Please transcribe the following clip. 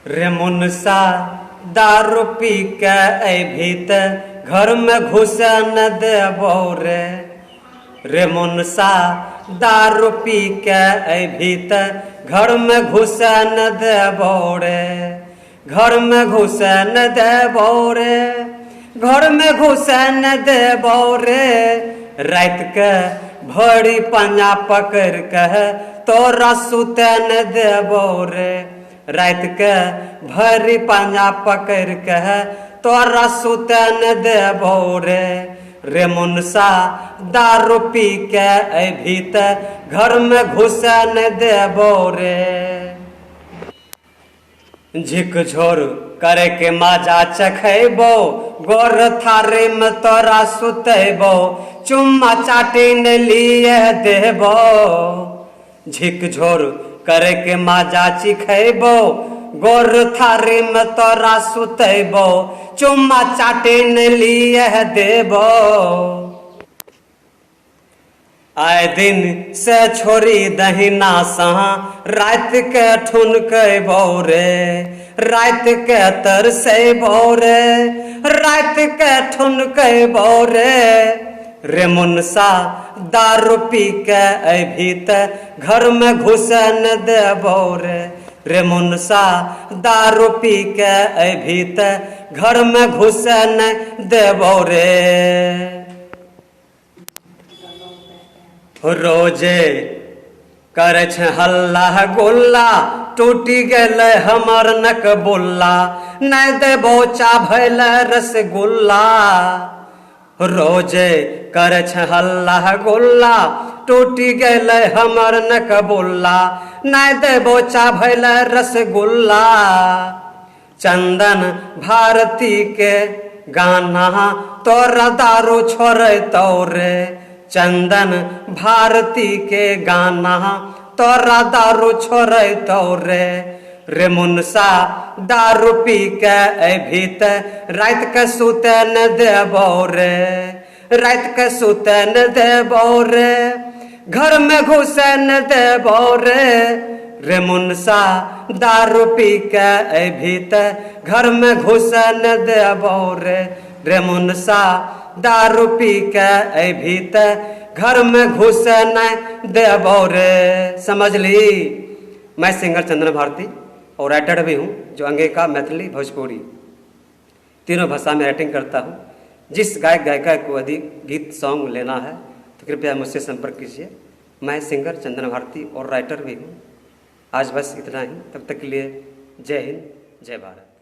रे मुनसा दारू पी के अभी त घर में घुस न देबो रे मुनसा दारू पी के अभी त घर में घुस न देबो घर में घुस न देबो घर में घुस न देबो रात के भरी पंजा पकड़ के तोरा सुते न देबो रात के भरी पंजा पकड़ के तोरा सुते न देबो रे मुनसा दारू पी के अभी त घर में घुस न देबो झिकझोर करे के मजा चखेबो गोर थारे में तोरा सुतेबो चुम्मा चाटी न लिए देबो झिकझोर करे के मजा चिखेबो गोर थारे में तोरा सुतेबो चुम्मा चाटी न लिए देबो आए दिन से छोरी दहिना सहा रात के ठुनकेबो रात के तरसेबो रात के ठुनकेबो रे मुनसा दारू पी के अभी त घर में घुस न देबो रे मुनसा दारू पी के अभी त घर में घुस न देबो रोजे करे छ हल्ला गोल्ला टूटी गेले हमर नक बोला नहीं देबो चा भैल रसगुल्ला रोजे करे छ हल्ला गोल्ला टूटी गेले हमर नक बोला नहीं देबो चा भैल रसगुल्ला चंदन भारती के गाना तोरा दारू छोड़े तोरे चंदन भारती के गाना तोरा दारू छोड़े तोरे रे मुनसा दारू पी के अभी त रात के सुते न देबो रात के सुते न देबो घर में घुस न देबो रे मुनसा दारू पी के अभी त घर में घुस न देबो रे मुनसा दारू पी के अभी त घर में घुस न देबो समझ ली। मैं सिंगर चंदन भारती और राइटर भी हूँ जो अंगिका मैथिली भोजपुरी तीनों भाषा में राइटिंग करता हूँ। जिस गायक गायिका को अधिक गीत सॉन्ग लेना है तो कृपया मुझसे संपर्क कीजिए। मैं सिंगर चंदन भारती और राइटर भी हूँ। आज बस इतना ही, तब तक के लिए जय हिंद जय भारत।